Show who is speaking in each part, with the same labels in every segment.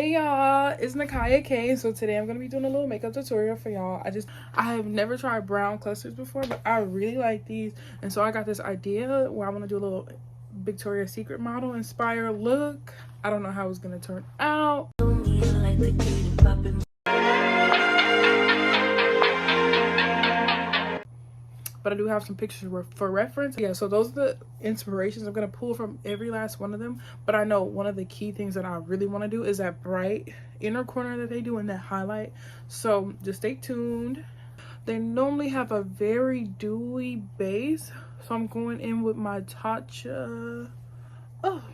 Speaker 1: Hey y'all, it's Nakhia K. So today I'm gonna be doing a little makeup tutorial for y'all. I have never tried brown clusters before, but I really like these, and so I got this idea where I want to do a little Victoria's Secret model inspired look. I don't know how it's gonna turn out. But I do have some pictures for reference. Yeah, so those are the inspirations I'm gonna pull from every last one of them. But I know one of the key things that I really want to do is that bright inner corner that they do in that highlight. So just stay tuned. They normally have a very dewy base, so I'm going in with my Tatcha. Oh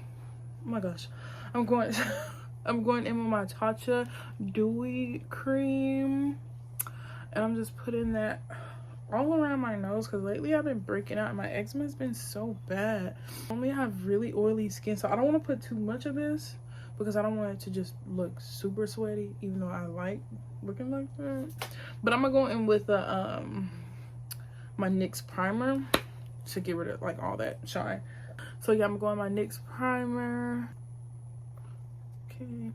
Speaker 1: my gosh, I'm going in with my Tatcha dewy cream, and I'm just putting that all around my nose because lately I've been breaking out and my eczema has been so bad. I only have really oily skin, so I don't want to put too much of this because I don't want it to just look super sweaty, even though I like looking like that. But I'm gonna go in with my NYX Primer to get rid of like all that shine. So yeah, I'm going my NYX Primer. Okay,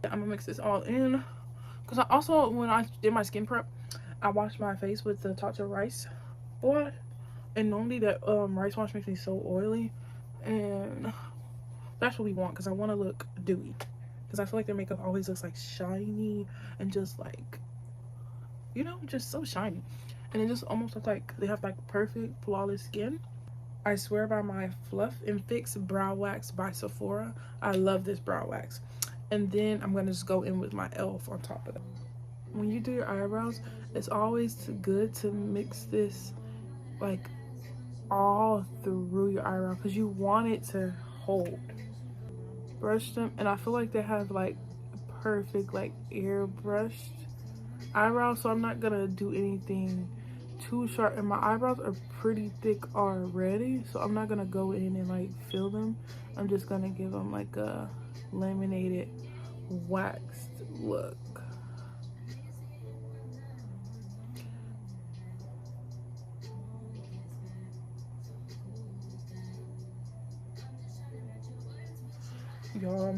Speaker 1: I'm gonna mix this all in. Because I also, when I did my skin prep, I washed my face with the Tatcha rice wash. And normally that rice wash makes me so oily. And that's what we want, because I want to look dewy. Because I feel like their makeup always looks like shiny and just like, you know, just so shiny. And it just almost looks like they have like perfect flawless skin. I swear by my Fluff and Fix Brow Wax by Sephora. I love this brow wax. And then I'm gonna just go in with my e.l.f. on top of that. When you do your eyebrows, it's always good to mix this like all through your eyebrow because you want it to hold. Brush them, and I feel like they have like perfect like airbrushed eyebrows, so I'm not gonna do anything too sharp, and my eyebrows are pretty thick already, so I'm not gonna go in and like fill them. I'm just gonna give them like a laminated waxed look. Y'all,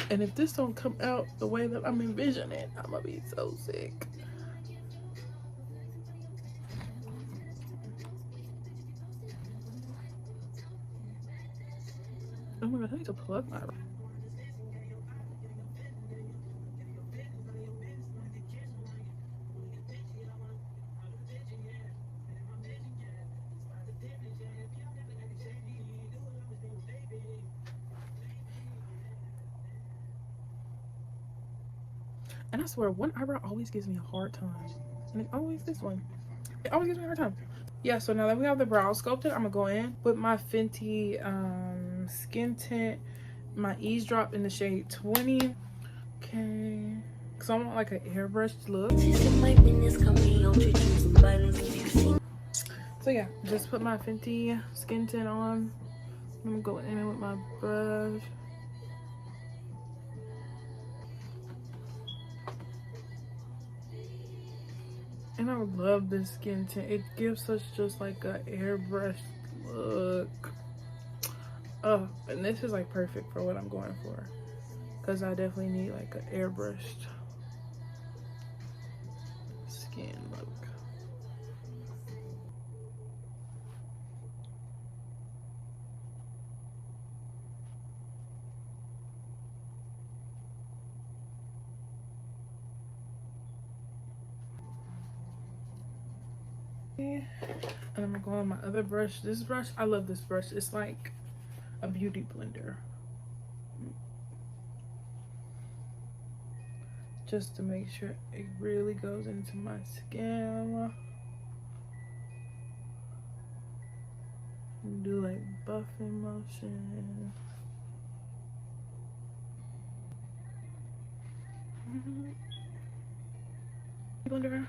Speaker 1: and if this don't come out the way that I'm envisioning, I'm gonna be so sick. Oh my god, I need to plug my. And I swear, one eyebrow always gives me a hard time. And it's always this one. It always gives me a hard time. Yeah, so now that we have the brow sculpted, I'm gonna go in with my Fenty skin tint, my Eaze drop in the shade 20. Okay. Because I want like an airbrushed look. So yeah, just put my Fenty skin tint on. I'm gonna go in with my brush. And I love this skin tint. It gives us just like a airbrushed look. Oh, and this is like perfect for what I'm going for. Because I definitely need like an airbrushed skin look. And I'm gonna go on my other brush. This brush, I love this brush. It's like a beauty blender. Just to make sure it really goes into my skin. Do like buffing motion. Blender.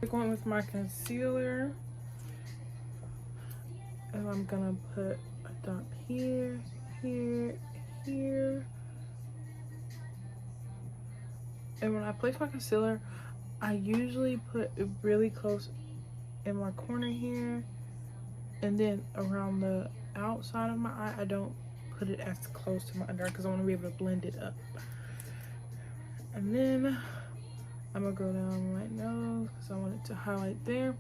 Speaker 1: Going with my concealer, and I'm gonna put a dot here, here, here, And when I place my concealer, I usually put it really close in my corner here, and then around the outside of my eye, I don't put it as close to my under eye because I want to be able to blend it up. And then I'm gonna go down my nose because I want it to highlight there,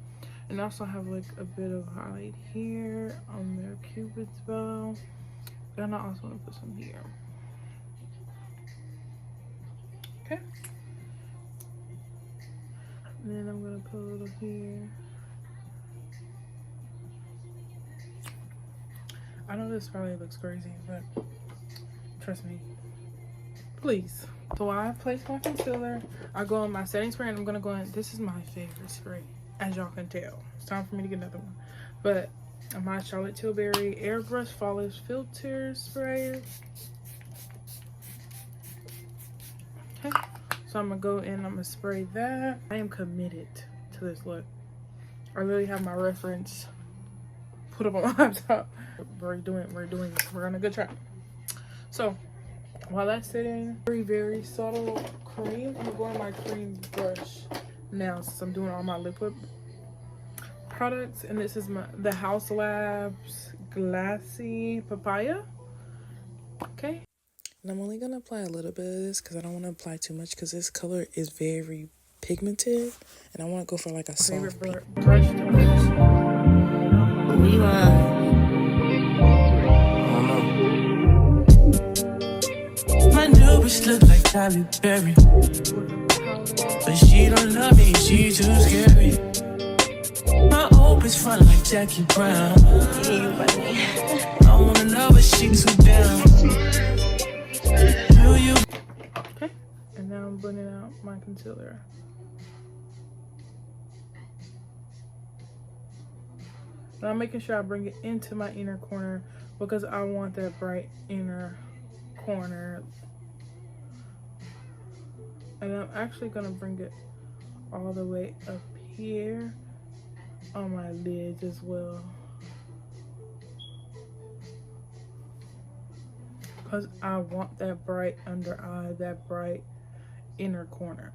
Speaker 1: and also have like a bit of highlight here on their cupid's bow, and I also want to put some here. Okay. And then I'm gonna put a little here. I know this probably looks crazy, but trust me, please. So while I place my concealer, I go in my setting spray, and I'm gonna go in. This is my favorite spray, as y'all can tell. It's time for me to get another one. But my Charlotte Tilbury Airbrush Flawless Filter Spray. Okay, so I'm gonna go in. I'm gonna spray that. I am committed to this look. I really have my reference put up on my laptop. We're doing this. We're on a good track. So while that's sitting, very subtle cream. I'm gonna go on my cream brush now since I'm doing all my liquid products, and this is the Haus Labs Glassy Pitaya. Okay, and I'm only gonna apply a little bit of this because I don't want to apply too much because this color is very pigmented, and I want to go for like a soft brush.
Speaker 2: My new bitch look like Tilbury, but she don't love me, she too scary. My old bitch front like Jackie Brown. I wanna know but she too down.
Speaker 1: Okay, and now I'm blending out my concealer. And I'm making sure I bring it into my inner corner because I want that bright inner corner. And I'm actually gonna bring it all the way up here on my lids as well, because I want that bright under eye, that bright inner corner.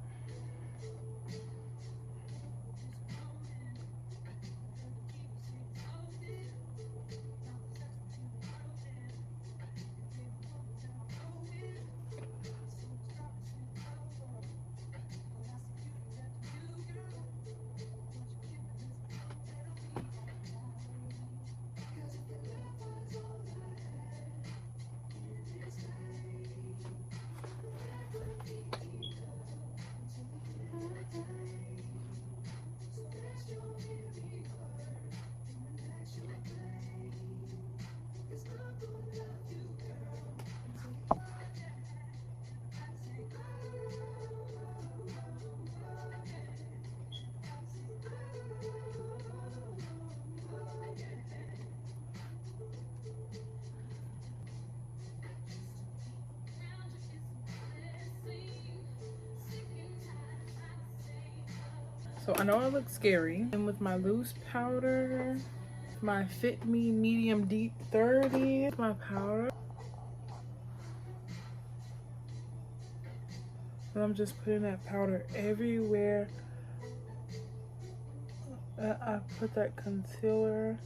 Speaker 1: So I know I look scary. And with my loose powder, my Fit Me Medium Deep 30, my powder. And I'm just putting that powder everywhere. I put that concealer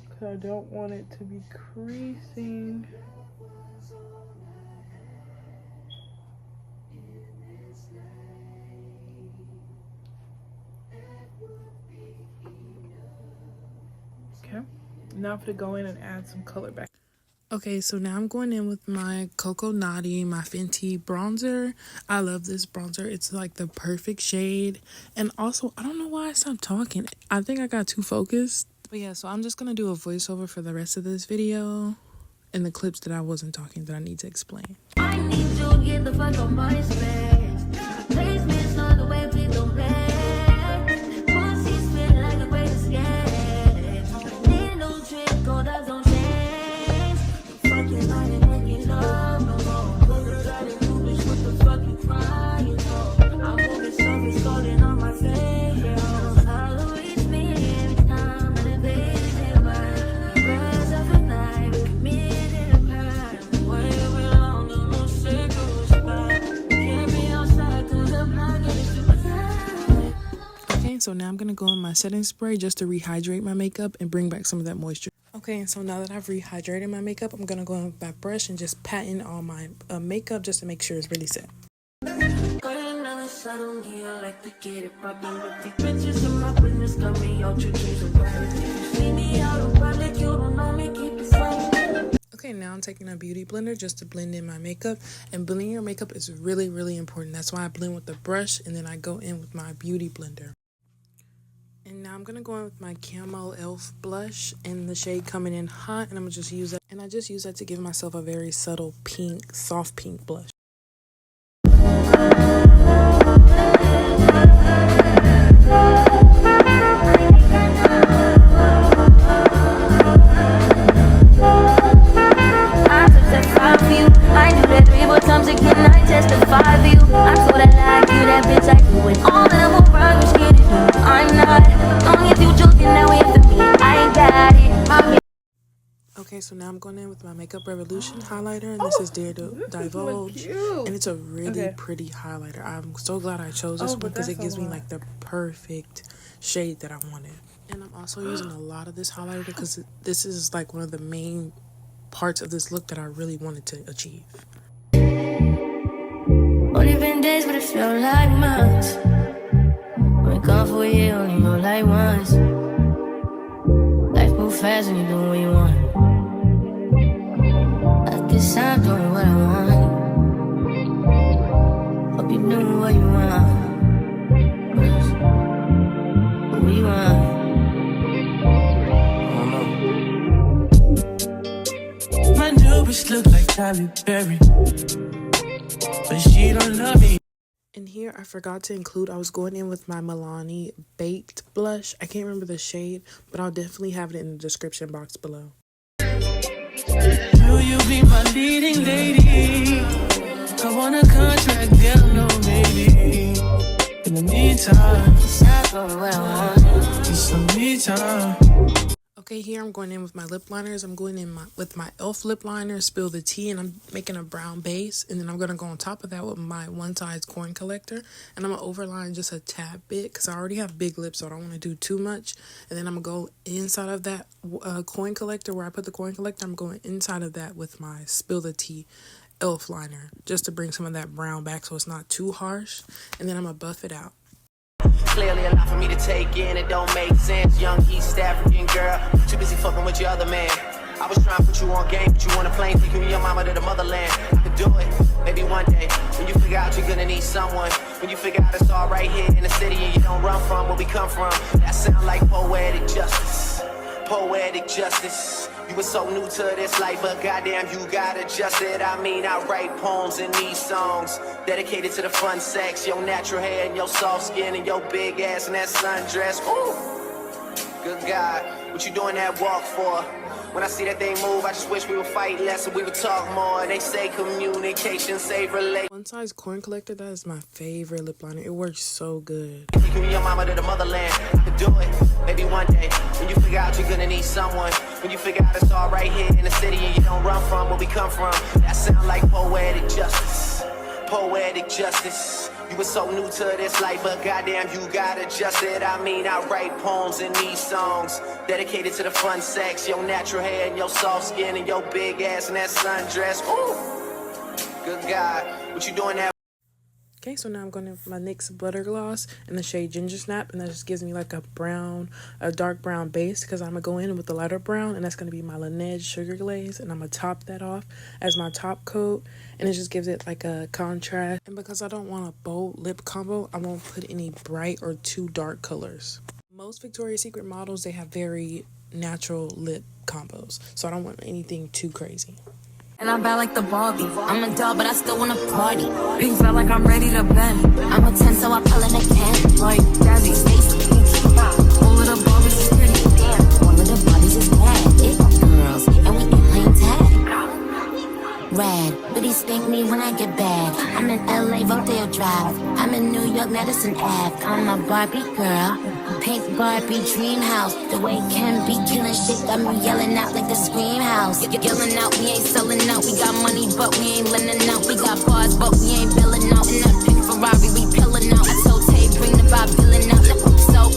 Speaker 1: because I don't want it to be creasing. Now I'm gonna go in and add some color back. Okay, so now I'm going in with my Coco Naughty, my Fenty bronzer. I love this bronzer. It's like the perfect shade. And also, I don't know why I stopped talking. I think I got too focused. But yeah, so I'm just gonna do a voiceover for the rest of this video and the clips that I wasn't talking that I need to explain.
Speaker 3: I need to get the fuck on my space. Please miss all the way, please don't play. Once he's spit like a great escape. Need no trick, gold eyes don't change. Fucking lying, making love no more. Look at that, you bitch, what the fuck you crying for? I'm moving stuff, it's golden on my face, yo. I'll reach me every time, and the baby's in mine. Rise up at night, me in the past. Where you belong, no secret spot. Can't be
Speaker 2: so now I'm going to go in my setting spray just to rehydrate my makeup and bring back some of that moisture. Okay, and so now that I've rehydrated my makeup, I'm going to go in with my brush and just pat in all my makeup just to make sure it's really set. Okay, now I'm taking a beauty blender just to blend in my makeup, and blending your makeup is really, really important. That's why I blend with the brush and then I go in with my beauty blender. And now I'm going to go in with my Camo e.l.f. blush in the shade Coming In Hot, and I'm going to just use that. And I just use that to give myself a very subtle pink, soft pink blush. Okay, so now I'm going in with my Makeup Revolution highlighter, and this is Divulge, and it's a really pretty highlighter. I'm so glad I chose this one because it gives me like the perfect shade that I wanted. And I'm also using a lot of this highlighter because this is like one of the main parts of this look that I really wanted to achieve.
Speaker 3: Only been days, but it felt like months. When it come for you, only know like once. Life move fast and you do what you want. I guess I'm doing what I want. Hope you doing what you want. What you want?
Speaker 2: My new bitch look like Tilbury, but she don't love me. And here I forgot to include, I was going in with my Milani Baked blush. I can't remember the shade, but I'll definitely have it in the description box below. Will you be my leading lady? I want a contract, girl, no baby. In the meantime, it's some me time. Okay, here I'm going in with my lip liners. I'm going in with my e.l.f. lip liner, Spill the Tea, and I'm making a brown base. And then I'm going to go on top of that with my One Size coin collector. And I'm going to overline just a tad bit because I already have big lips, so I don't want to do too much. And then I'm going to go inside of that coin collector where I put the coin collector. I'm going inside of that with my Spill the Tea e.l.f. liner just to bring some of that brown back so it's not too harsh. And then I'm going to buff it out.
Speaker 4: Clearly a lot for me to take in, it don't make sense. Young East African girl, too busy fucking with your other man. I was trying to put you on game, but you on a plane, take you and your mama to the motherland. I could do it, maybe one day, when you figure out you're gonna need someone. When you figure out it's all right here in the city and you don't run from where we come from. That sound like poetic justice, poetic justice. You were so new to this life, but goddamn, you got adjusted. I mean, I write poems in these songs dedicated to the fun sex, your natural hair and your soft skin and your big ass and that sundress. Ooh, good God, what you doing that walk for? When I see that they move, I just wish we would fight less and we would talk more. They say communication, save relate.
Speaker 2: One Size coin collector, that is my favorite lip liner. It works so good.
Speaker 4: Take you and your mama to the motherland. I could do it, maybe one day. When you figure out you're gonna need someone. When you figure out it's all right here in the city and you don't run from where we come from. That sound like poetic justice, poetic justice. You were so new to this life, but goddamn, you got adjusted. I mean, I write poems in these songs dedicated to the fun sex, your natural hair and your soft skin and your big ass and that sundress. Ooh, good God, what you doing that?
Speaker 2: Okay, so now I'm going in with my NYX Butter Gloss in the shade Ginger Snap, and that just gives me like a dark brown base because I'm going to go in with the lighter brown, and that's going to be my Laneige Sugar Glaze, and I'm going to top that off as my top coat, and it just gives it like a contrast. And because I don't want a bold lip combo, I won't put any bright or too dark colors. Most Victoria's Secret models, they have very natural lip combos, so I don't want anything too crazy.
Speaker 3: And I'm bad like the Barbie. I'm a doll, but I still wanna party. Big felt like I'm ready to bend. I'm a 10, so I pull in a can. Like Jazzy, Stacy, all of the Barbies is pretty. Damn, all of the bodies is bad. It girls, and we ain't playing tag. Rad, but he spank me when I get bad. I'm in LA, Rodeo Drive. I'm in New York, Madison Ave. I'm a Barbie girl. Pink Barbie dream house. The way Ken be killing shit got me yelling out like the scream house. Yelling out, we ain't selling out. We got money, but we ain't lending out. We got bars, but we ain't billing out. In that pink Ferrari, we pillin' out. I told Tay, bring the vibe, billing out. So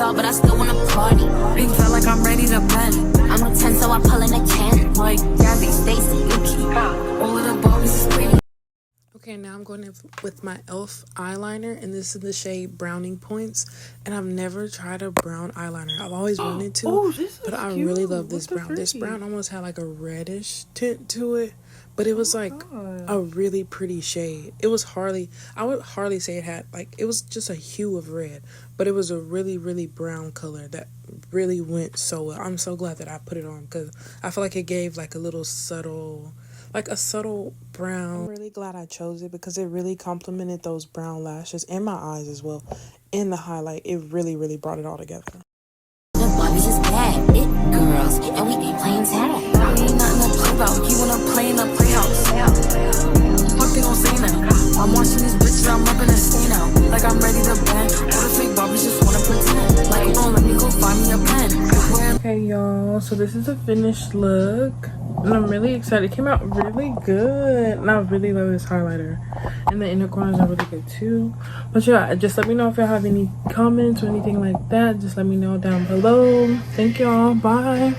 Speaker 3: dog, but I still wanna party. Big feel like I'm ready to bend. I'm a 10, so I pull in a 10. Like Gabby, Stacy, Yuki. All of the Barbies is pretty.
Speaker 1: Okay, now I'm going in with my e.l.f. eyeliner, and this is the shade Brownie Points. And I've never tried a brown eyeliner. I've always wanted to,
Speaker 2: Oh, this is
Speaker 1: but I
Speaker 2: cute.
Speaker 1: really love this
Speaker 2: What the
Speaker 1: brown. This
Speaker 2: freak?
Speaker 1: brown almost had like a reddish tint to it, but it was like a really pretty shade. It was I would hardly say it had, like, it was just a hue of red, but it was a really, really brown color that really went so well. I'm so glad that I put it on because I feel like it gave like a little subtle, like a subtle brown. I'm really glad I chose it because it really complemented those brown lashes and my eyes as well. And the highlight, it really, really brought it all together.
Speaker 3: The Barbies is bad, it girls, and we ain't playing tag. We ain't nothing to play about. You wanna play in the playhouse? What they gon' say now? I'm watching these bitches, I'm up in a stay now. Like I'm ready to bend. All the fake Barbies just wanna pretend. Like, don't let me go find me a pen.
Speaker 1: Okay, y'all, so this is a finished look, and I'm really excited. It came out really good, and I really love this highlighter, and the inner corners are really good too. But yeah, just let me know if y'all have any comments or anything like that. Just let me know down below. Thank y'all. Bye.